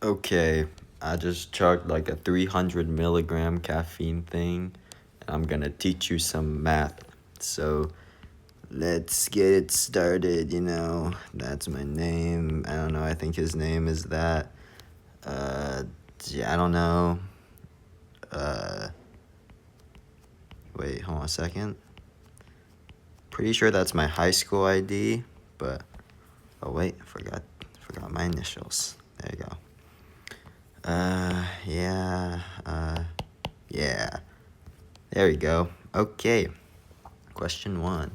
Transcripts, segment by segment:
Okay, I just chugged like a 300 milligram caffeine thing, and I'm gonna teach you some math. So let's get it started. That's my name. I don't know, I think his name is that. Uh, yeah, I don't know. Uh, Wait, hold on a second. Pretty sure that's my high school ID, but oh wait, forgot my initials. There you go. Yeah. There we go. Okay. Question 1.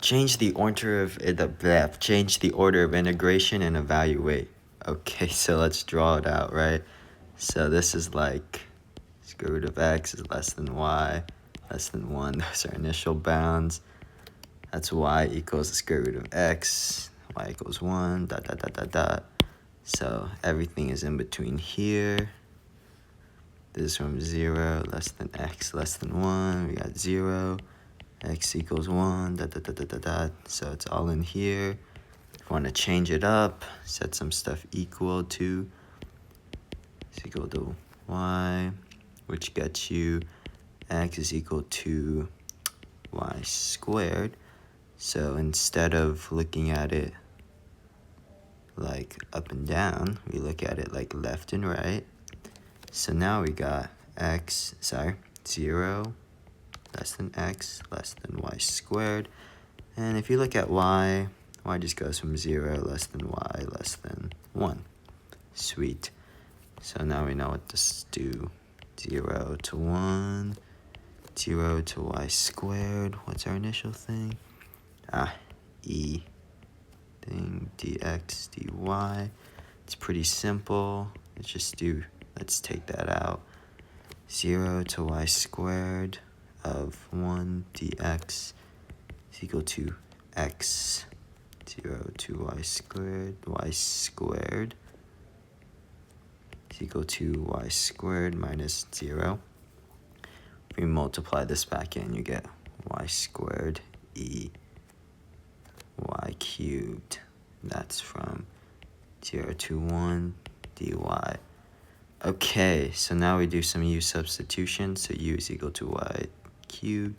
Change the order of integration and evaluate. Okay, so let's draw it out, right? So this is like square root of x is less than y, less than 1. Those are initial bounds. That's y equals the square root of x, y equals 1, dot, dot, dot, dot, dot. So everything is in between here. This is from 0, less than x, less than 1. We got 0, x equals 1, dot, dot, dot, dot, dot, dot. So it's all in here. If you want to change it up, set some stuff equal to, is equal to y, which gets you x is equal to y squared. So instead of looking at it like up and down, we look at it like left and right. So now we got 0 less than x less than y squared. And if you look at y just goes from 0 less than y less than 1. Sweet. So now we know what to do. 0 to 1, 0 to y squared. What's our initial thing? E thing, dx, dy. It's pretty simple. Let's take that out. 0 to y squared of 1 dx is equal to x. 0 to y squared is equal to y squared minus 0. If we multiply this back in, you get y squared e y cubed. That's from 0 to 1 dy. Okay, so now we do some u substitution. So u is equal to y cubed,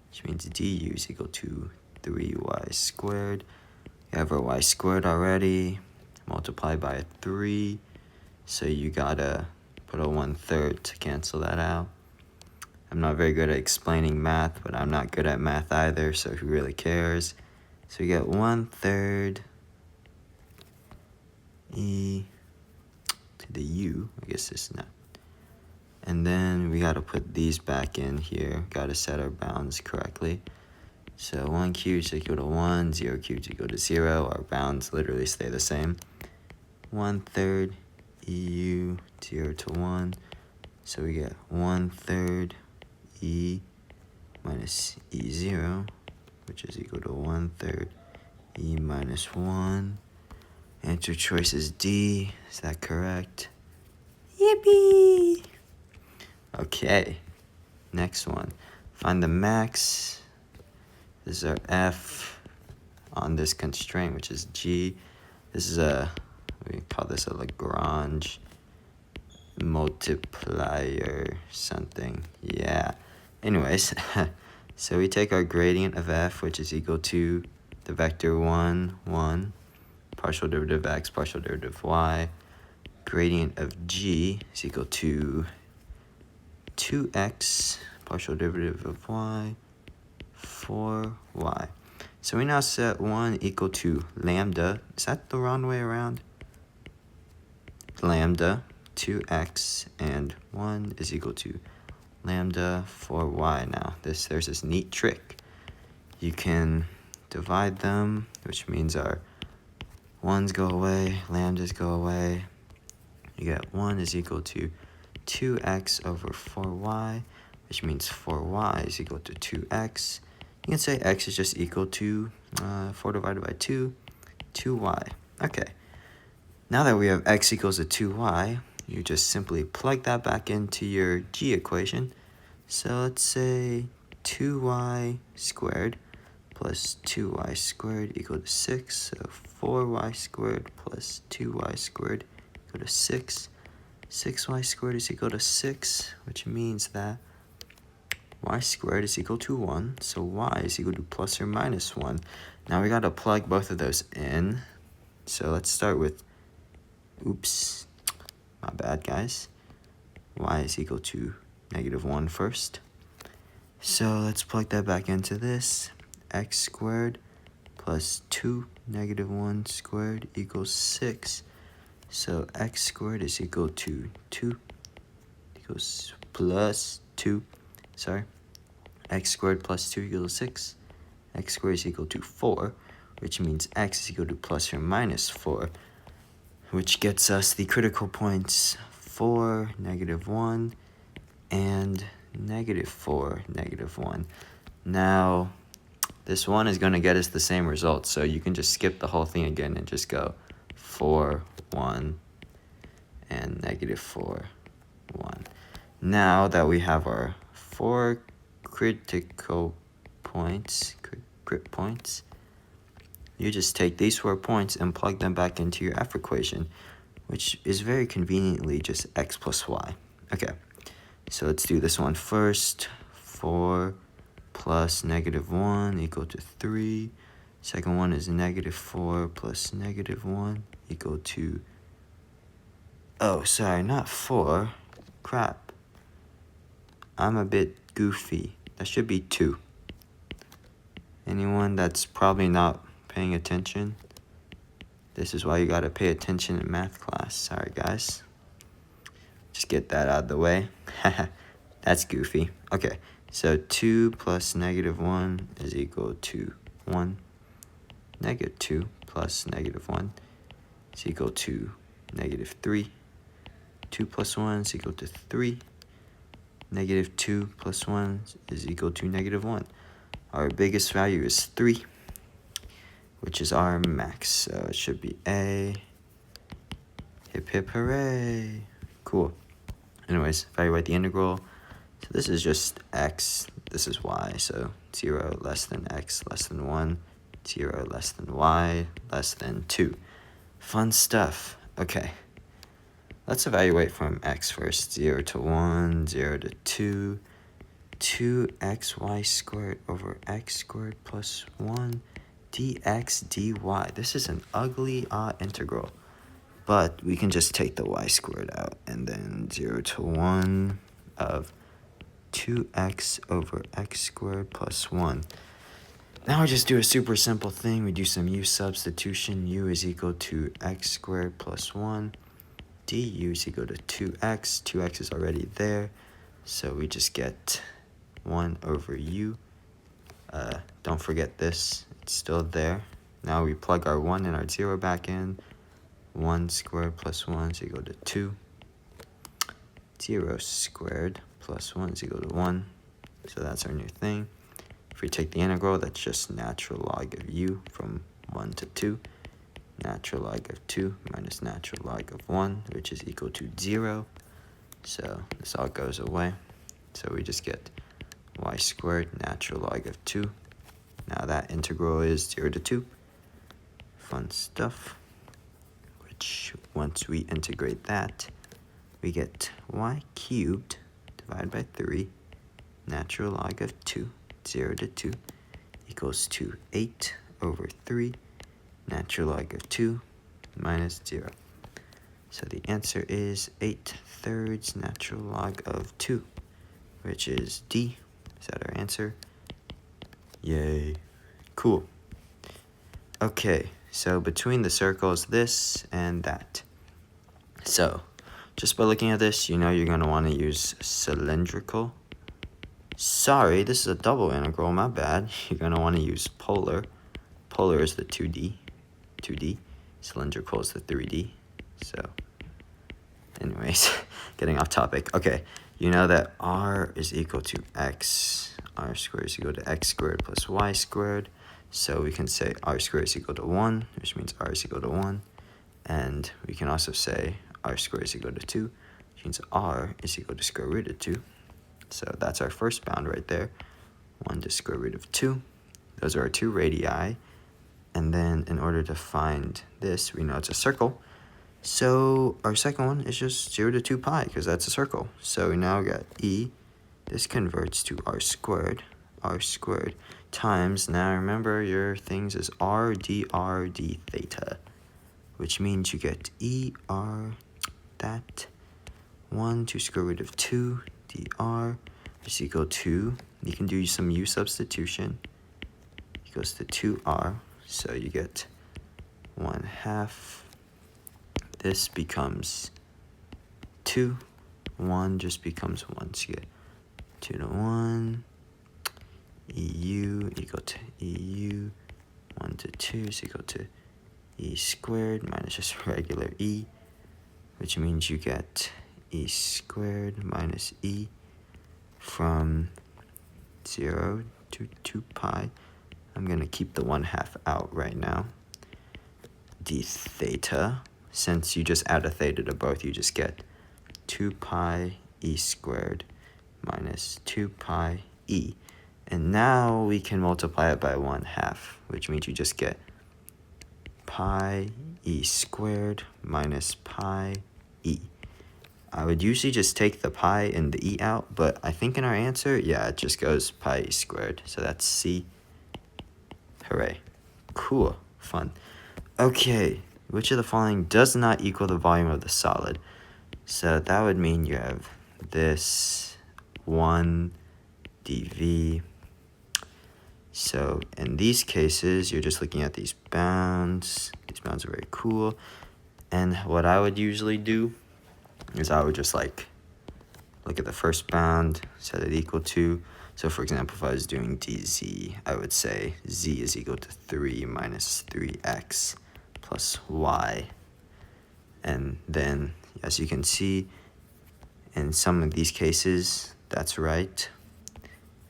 which means du is equal to 3y squared. You have our y squared already, multiplied by 3. So you gotta put a 1/3 to cancel that out. I'm not very good at explaining math, but I'm not good at math either, so who really cares? So we get 1/3 e to the u, I guess it's not. And then we gotta put these back in here, gotta set our bounds correctly. So 1 cubed is equal to 1, 0 cubed is equal to 0. Our bounds literally stay the same. 1/3 EU 0 to 1. So we get 1/3 E minus E0, which is equal to 1/3 E minus 1. Answer choice is D. Is that correct? Yippee! Okay, next one. Find the max. This is our F on this constraint, which is G. This is we call this a Lagrange multiplier something. Yeah. Anyways, so we take our gradient of F, which is equal to the vector 1, 1, partial derivative of x, partial derivative of y. Gradient of G is equal to 2x, partial derivative of y, 4y. So we now set 1 equal to lambda. Is that the wrong way around? Lambda 2x and 1 is equal to lambda 4y. Now there's this neat trick. You can divide them, which means our 1's go away, lambdas go away. You get 1 is equal to 2x over 4y, which means 4y is equal to 2x. You can say x is just equal to 4 divided by 2, 2y. Okay, now that we have x equals to 2y, you just simply plug that back into your g equation. So let's say 2y squared plus 2y squared equal to 6. So 4y squared plus 2y squared equal to 6. 6y squared is equal to 6, which means that y squared is equal to 1, so y is equal to plus or minus 1. Now we gotta plug both of those in. So let's start with, oops, my bad guys. Y is equal to -1 first. So let's plug that back into this. X squared plus 2 -1 squared equals 6. So x squared is equal to 2 equals plus 2. Sorry. X squared plus 2 equals 6. X squared is equal to 4, which means x is equal to plus or minus 4, which gets us the critical points 4, -1, and -4, -1. Now, this one is going to get us the same result, so you can just skip the whole thing again and just go 4, 1, and -4, 1. Now that we have our 4 critical points, crit points, you just take these 4 points and plug them back into your f equation, which is very conveniently just x plus y. Okay, so let's do this one first. 4 plus -1 equal to 3. Second one is -4 plus -1 equal to, oh, sorry, not 4. Crap. I'm a bit goofy. That should be 2. Anyone that's probably not paying attention? This is why you gotta pay attention in math class. Sorry, guys. Just get that out of the way. That's goofy. Okay, so 2 plus -1 is equal to 1. -2 plus -1 is equal to -3. 2 plus 1 is equal to 3. -2 plus 1 is equal to -1. Our biggest value is 3, which is our max. So it should be A. Hip hip hooray. Cool. Anyways, evaluate the integral. So this is just x, this is y. So 0 less than x less than 1. 0 less than y less than 2. Fun stuff. Okay. Let's evaluate from x first. 0 to 1, 0 to 2. 2xy squared over x squared plus 1 dx dy. This is an ugly integral, but we can just take the y squared out, and then 0 to 1 of 2x over x squared plus 1. Now we just do a super simple thing. We do some u substitution. U is equal to x squared plus 1. Du is equal to 2x. 2x is already there, so we just get 1 over u. Don't forget this, it's still there. Now we plug our 1 and our 0 back in. 1 squared plus 1 is equal to 2. 0 squared plus 1 is equal to 1. So that's our new thing. If we take the integral, that's just natural log of u from 1 to 2. Natural log of 2 minus natural log of 1, which is equal to 0. So this all goes away. So we just get y squared natural log of 2. Now that integral is 0 to 2. Fun stuff. Which, once we integrate that, we get y cubed divided by 3 natural log of 2, 0 to 2, equals to 8 over 3 natural log of 2 minus 0. So the answer is 8/3 natural log of 2, which is D. Is that our answer? Yay. Cool. Okay, so between the circles, this and that. So, just by looking at this, you know you're going to want to use cylindrical. Sorry, this is a double integral, my bad. You're going to want to use polar. Polar is the 2D. Cylindrical is the 3D. So, anyways, getting off topic. Okay, you know that r is equal to x. R squared is equal to x squared plus y squared. So we can say r squared is equal to 1, which means r is equal to 1. And we can also say r squared is equal to 2, which means r is equal to square root of 2. So that's our first bound right there. 1 to square root of 2. Those are our 2 radii. And then in order to find this, we know it's a circle. So our second one is just 0 to 2 pi, because that's a circle. So we now got e, this converts to r squared times, now remember your things is r dr d theta, which means you get er, that 1 to square root of 2 dr is equal to, you can do some u substitution, equals to 2r, so you get 1/2. This becomes 2, 1 just becomes 1, so you get 2 to 1, eu equal to eu, 1 to 2 is equal to e squared minus just regular e, which means you get e squared minus e from 0 to 2 pi. I'm going to keep the 1/2 out right now. D theta, since you just add a theta to both, you just get 2 pi e squared minus 2 pi e. And now we can multiply it by 1/2, which means you just get pi e squared minus pi e. I would usually just take the pi and the e out, but I think in our answer, yeah, it just goes pi e squared. So that's C. Hooray. Cool. Fun. Okay, which of the following does not equal the volume of the solid? So that would mean you have this 1 dV. So in these cases, you're just looking at these bounds. These bounds are very cool. And what I would usually do is I would just like look at the first bound, set it equal to. So for example, if I was doing dz, I would say z is equal to 3 minus 3x plus y. And then, as you can see, in some of these cases, that's right.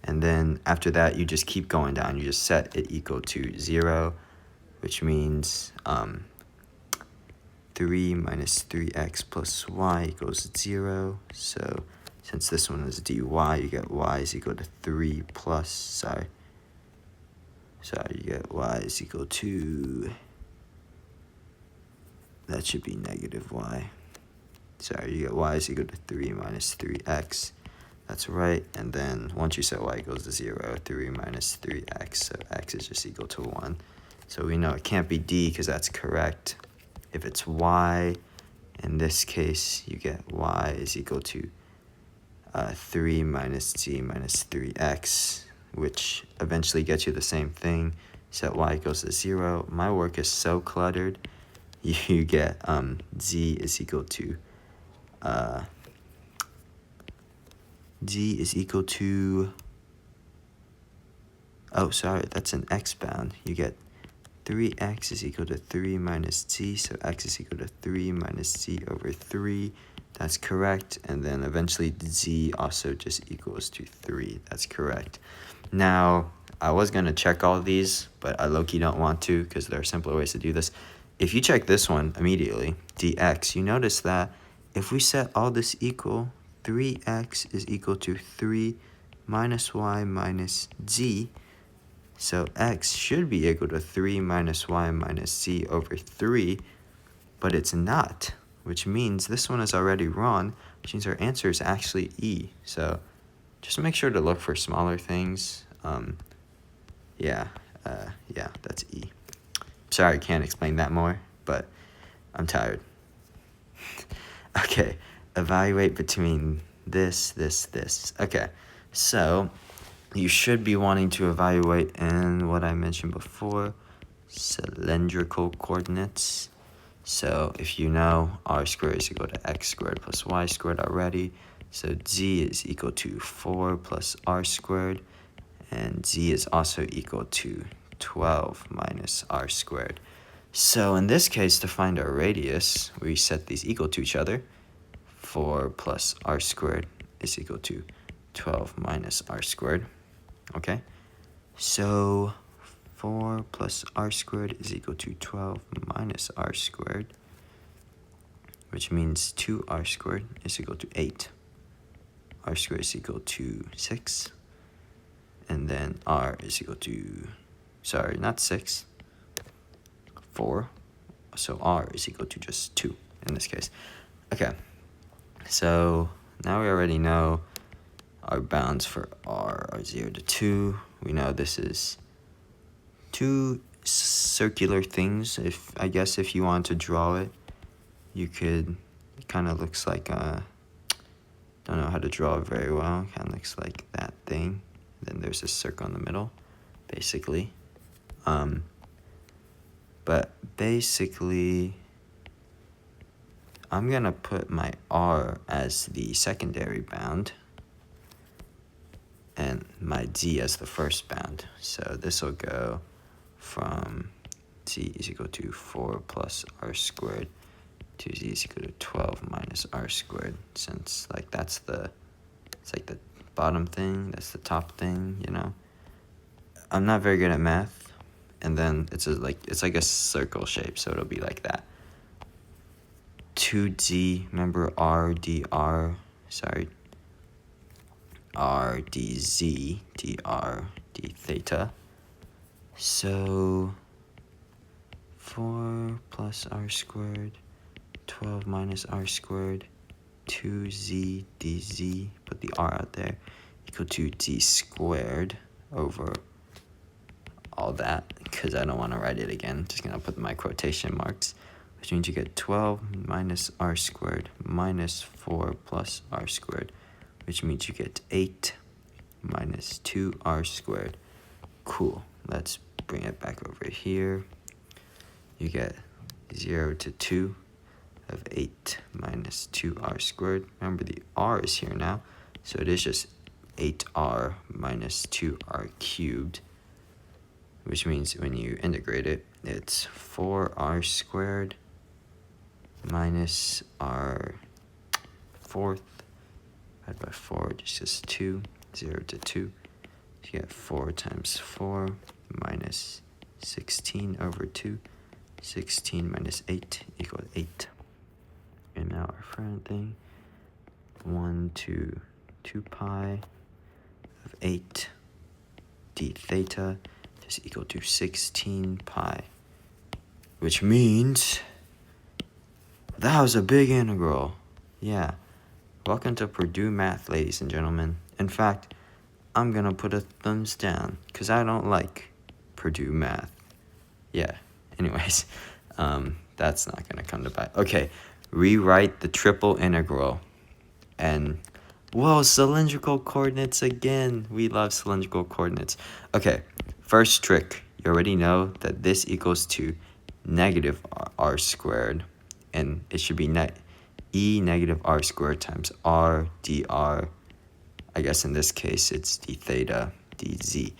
And then after that, you just keep going down. You just set it equal to 0, which means 3 minus 3x plus y equals 0. So since this one is dy, you get y is equal to 3 plus, you get y is equal to, that should be negative y. You get y is equal to 3 minus 3x. That's right. And then once you set y equals to 0, 3 minus 3x, so x is just equal to 1. So we know it can't be d because that's correct. If it's y, in this case, you get y is equal to 3 minus z minus 3x, which eventually gets you the same thing. Set y equals to 0. My work is so cluttered. You get z is equal to that's an x bound. You get 3x is equal to 3 minus z, so x is equal to 3 minus z over 3. That's correct. And then eventually z also just equals to 3. That's correct. Now, I was going to check all of these, but I low-key don't want to because there are simpler ways to do this. If you check this one immediately, dx, you notice that if we set all this equal, 3x is equal to 3 minus y minus z. So x should be equal to 3 minus y minus z over 3, but it's not, which means this one is already wrong, which means our answer is actually E. So just make sure to look for smaller things. Yeah, that's E. Sorry, I can't explain that more, but I'm tired. Okay, evaluate between this. Okay, so you should be wanting to evaluate in what I mentioned before, cylindrical coordinates. So if you know r squared is equal to x squared plus y squared already, so z is equal to 4 plus r squared, and z is also equal to 12 minus r squared. So in this case, to find our radius, we set these equal to each other. 4 plus r squared is equal to 12 minus r squared. Okay, so 4 plus r squared is equal to 12 minus r squared, which means 2r squared is equal to 8. R squared is equal to 6. And then r is equal to, not 6, 4. So r is equal to just 2. in this case. Okay, so now we already know our bounds for r are 0 to 2. We know this is two circular things. I guess if you want to draw it, you could, it kind of looks like don't know how to draw it very well. Kind of looks like that thing. Then there's a circle in the middle, basically. But basically, I'm gonna put my r as the secondary bound and my z as the first bound. So this will go from z is equal to 4 plus r squared to z is equal to 12 minus r squared, since like that's the, it's like the bottom thing, that's the top thing, you know. I'm not very good at math, and then it's like a circle shape, so it'll be like that. 2d, remember r dr, sorry, r dz, dr d theta. So 4 plus r squared, 12 minus r squared, 2z dz, put the r out there, equal to d squared over all that, because I don't want to write it again. Just going to put my quotation marks, which means you get 12 minus r squared minus 4 plus r squared, which means you get 8 minus 2r squared. Cool. Let's bring it back over here. You get 0 to 2 of 8 minus 2r squared. Remember, the r is here now, so it is just 8r minus 2r cubed, which means when you integrate it, it's 4r squared minus r fourth divided by 4, just 2, 0 to 2. So you get 4 times 4 minus 16 over 2. 16 minus 8 equals 8. And now our front thing, 1 to 2 pi of 8 d theta is equal to 16 pi, which means that was a big integral. Yeah. Welcome to Purdue Math, ladies and gentlemen. In fact, I'm gonna put a thumbs down because I don't like Purdue Math. Yeah. Anyways, that's not gonna come to pass. Okay, rewrite the triple integral. And whoa, cylindrical coordinates again. We love cylindrical coordinates. Okay, first trick. You already know that this equals to negative r squared, and it should be e negative r squared times r dr. I guess in this case it's d theta dz.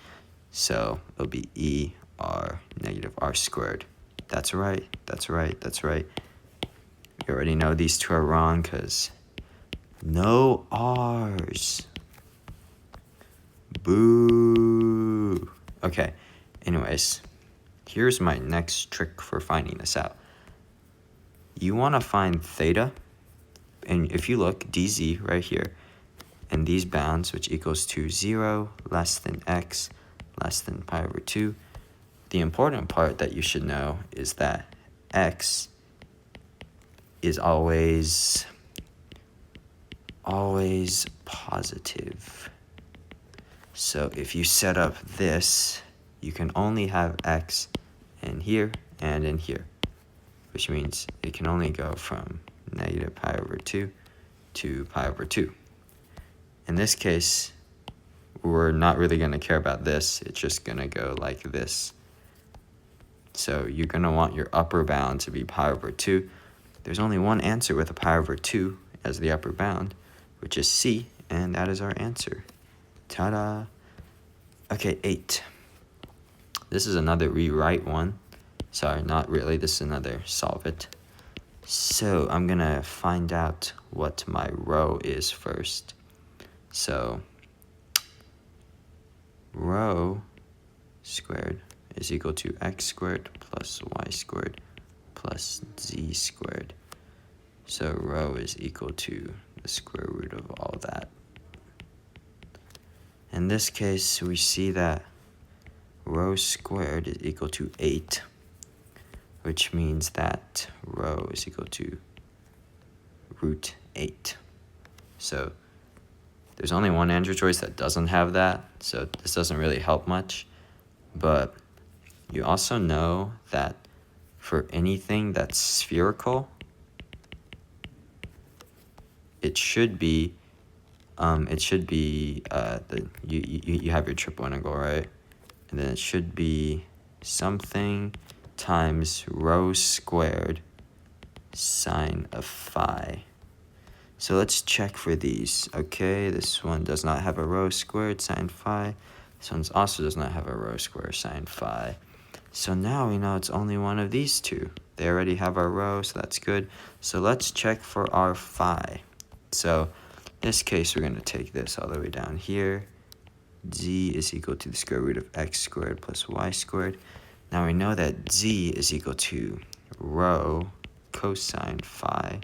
So it'll be e r negative r squared. That's right, that's right, that's right. You already know these two are wrong because no r's. Boo. Okay, anyways, here's my next trick for finding this out. You want to find theta, and if you look, dz right here, and these bounds, which equals to 0 less than x less than pi over 2. The important part that you should know is that x is always positive. So if you set up this, you can only have x in here and in here, which means it can only go from negative pi over 2 to pi over 2. In this case, we're not really going to care about this. It's just going to go like this. So you're going to want your upper bound to be pi over 2. There's only one answer with a pi over 2 as the upper bound, which is C, and that is our answer. Ta-da! Okay, 8. This is another rewrite one. Sorry, not really. This is another solve it. So I'm going to find out what my rho is first. So rho squared is equal to x squared plus y squared plus z squared. So rho is equal to the square root of all that. In this case, we see that rho squared is equal to 8, which means that rho is equal to root 8. So there's only one answer choice that doesn't have that, so this doesn't really help much. But you also know that for anything that's spherical, it should be you have your triple integral, right? And then it should be something times rho squared sine of phi. So let's check for these. Okay, this one does not have a rho squared sine phi. This one also does not have a rho squared sine phi. So now we know it's only one of these two. They already have our rho, so that's good. So let's check for our phi. So in this case, we're going to take this all the way down here. Z is equal to the square root of x squared plus y squared. Now we know that z is equal to rho cosine phi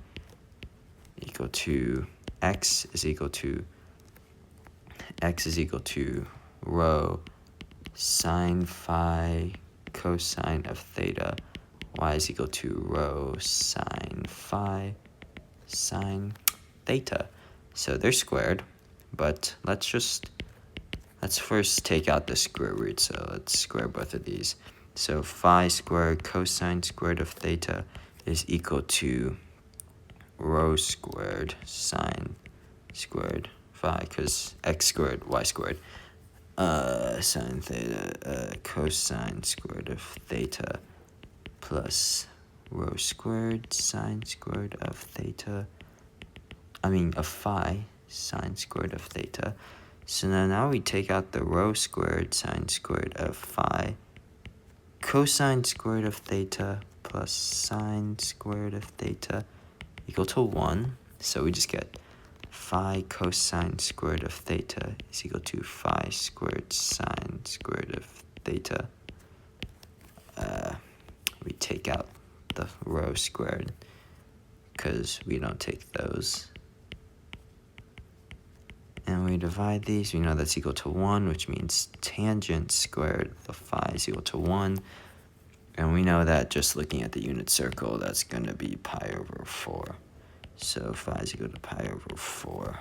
equal to x is equal to rho sine phi cosine of theta. Y is equal to rho sine phi sine theta. So they're squared, but let's first take out the square root. So let's square both of these. So phi squared cosine squared of theta is equal to rho squared sine squared phi, because x squared y squared sine theta cosine squared of theta plus rho squared sine squared of theta, of phi sine squared of theta. So now we take out the rho squared sine squared of phi cosine squared of theta plus sine squared of theta equal to 1. So we just get phi cosine squared of theta is equal to phi squared sine squared of theta. We take out the rho squared because we don't take those. And we divide these. We know that's equal to 1, which means tangent squared of phi is equal to 1. And we know that just looking at the unit circle, that's going to be pi over 4. So phi is equal to pi over 4.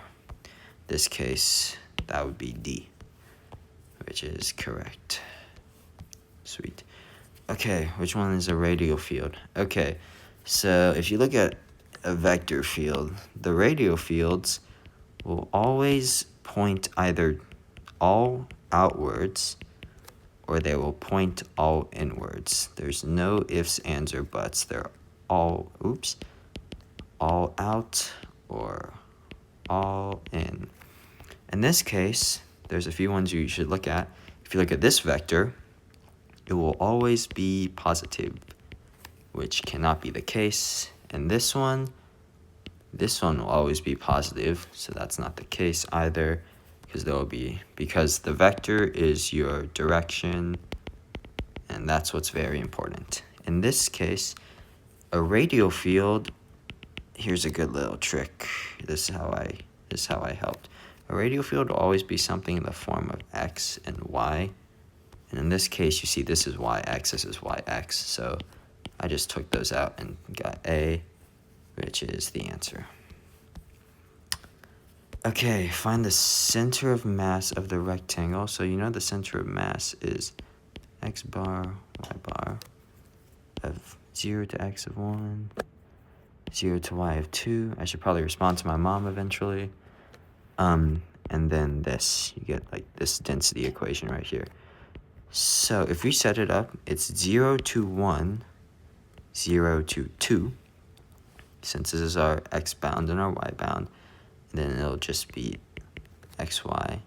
This case, that would be D, which is correct. Sweet. Okay, which one is a radial field? Okay, so if you look at a vector field, the radial fields will always point either all outwards or they will point all inwards. There's no ifs, ands, or buts. They're all out or all in. In this case, there's a few ones you should look at. If you look at this vector, it will always be positive, which cannot be the case. And this one will always be positive, so that's not the case either, because the vector is your direction, and that's what's very important. In this case, a radial field, here's a good little trick. This is how I helped. A radial field will always be something in the form of x and y. And in this case, you see this is yx, this is yx. So I just took those out and got A, which is the answer. Okay, find the center of mass of the rectangle. So you know the center of mass is x bar, y bar of 0 to x of 1, 0 to y of 2. I should probably respond to my mom eventually. And then this, you get like this density equation right here. So if we set it up, it's 0 to 1, 0 to 2, since this is our x bound and our y bound, and then it'll just be xy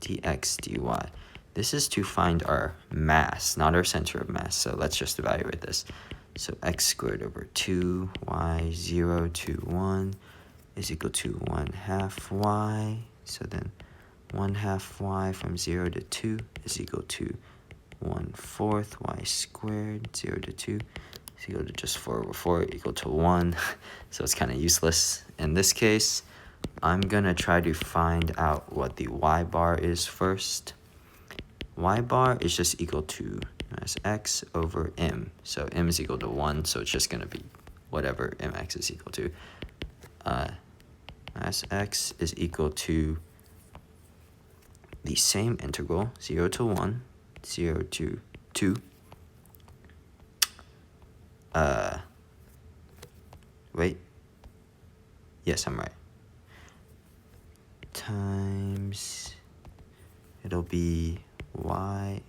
dx dy. This is to find our mass, not our center of mass, so let's just evaluate this. So x squared over 2y 0 to 1 is equal to 1/2 y. So then 1/2 y from 0 to 2 is equal to 1/4 y squared. 0 to 2 is equal to just 4 over 4 equal to 1. So it's kind of useless. In this case, I'm going to try to find out what the y bar is first. Y bar is just equal to x over m. So m is equal to 1, so it's just going to be whatever mx is equal to. as x is equal to the same integral, 0 to 1, 0 to 2, wait, yes, I'm right, times, it'll be y,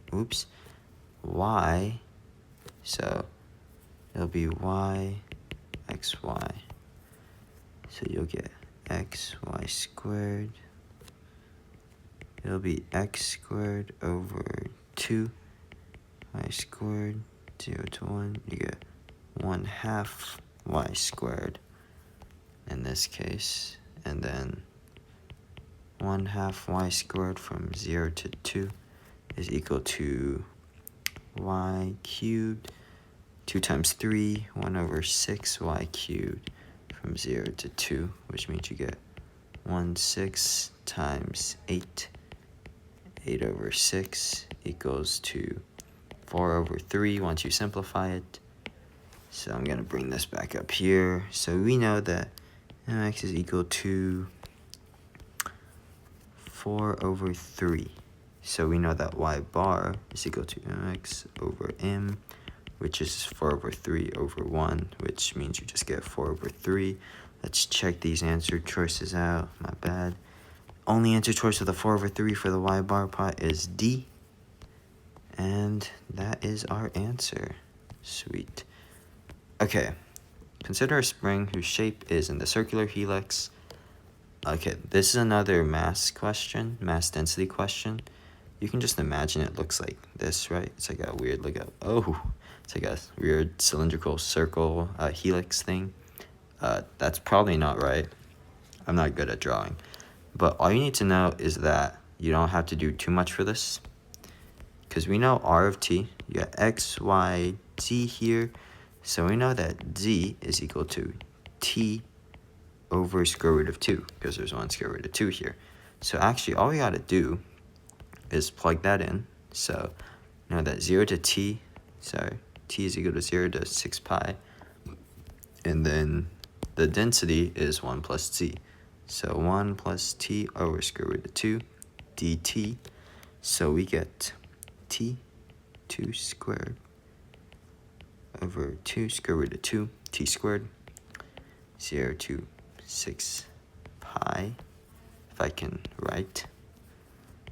so it'll be y, x, y, so you'll get x, y squared, it'll be x squared over 2, y squared, 0 to 1, you get 1/2 y squared in this case, and then 1/2 y squared from 0 to 2 is equal to y cubed, 2 times 3, 1/6 y cubed from 0 to 2, which means you get 1/6 times 8, 8/6 equals to 4/3 once you simplify it. So I'm going to bring this back up here. So we know that mx is equal to 4/3. So we know that y bar is equal to mx over m, which is 4/3 over 1, which means you just get 4/3. Let's check these answer choices out. My bad. Only answer choice with the 4/3 for the y bar part is D. And that is our answer. Sweet. Okay. Consider a spring whose shape is in the circular helix. Okay, this is another mass question, mass density question. You can just imagine it looks like this, right? It's like a weird, it's like a weird cylindrical circle helix thing. That's probably not right. I'm not good at drawing. But all you need to know is that you don't have to do too much for this. Because we know r of t, you got x, y, z here. So we know that z is equal to t over square root of 2, because there's 1 square root of 2 here. So actually, all we got to do is plug that in. So you know that 0 to t is equal to 0 to 6 pi. And then the density is 1 plus z. So 1 plus t over square root of 2 dt. So we get t 2 squared over 2 square root of 2 t squared, 0 to 6 pi, if I can write,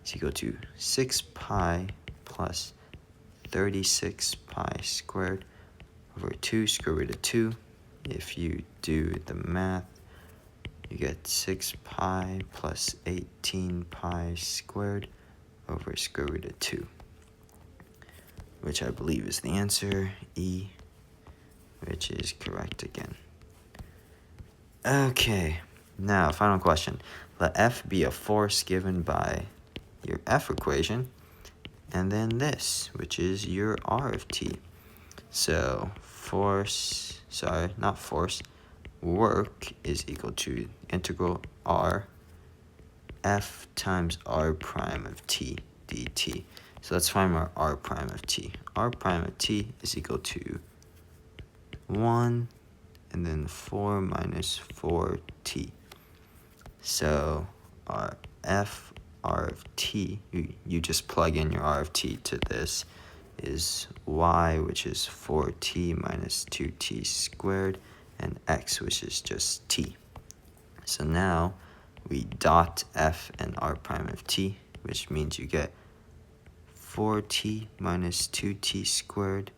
is equal to 6 pi plus 36 pi squared over 2 square root of 2. If you do the math, you get 6 pi plus 18 pi squared over square root of 2, which I believe is the answer, E, which is correct again. Okay, now final question. Let F be a force given by your F equation, and then this, which is your R of t. So work is equal to integral R F times R prime of t dt. So let's find our R prime of t. R prime of t is equal to 1 and then 4 minus 4t. So our f r of t, you just plug in your r of t to this, is y, which is 4t minus 2t squared, and x, which is just t. So now we dot f and r prime of t, which means you get 4t minus 2t squared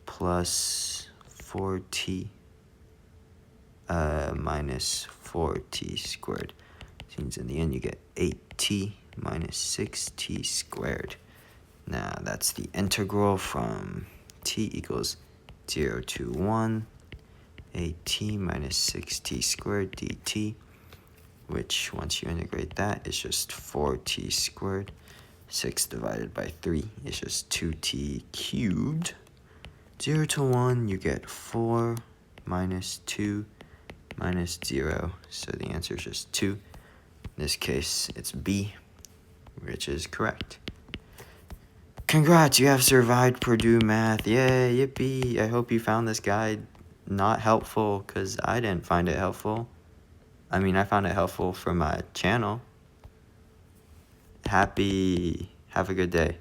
plus 4t minus 4t squared. Which means in the end you get 8t minus 6t squared. Now that's the integral from t equals 0 to 1, 8t minus 6t squared dt, which once you integrate that is just 4t squared. 6 divided by 3 is just 2t cubed. 0 to 1, you get 4 minus 2 minus 0, so the answer is just 2. In this case, it's B, which is correct. Congrats, you have survived Purdue Math. Yay, yippee. I hope you found this guide not helpful, because I didn't find it helpful. I mean, I found it helpful for my channel. Have a good day.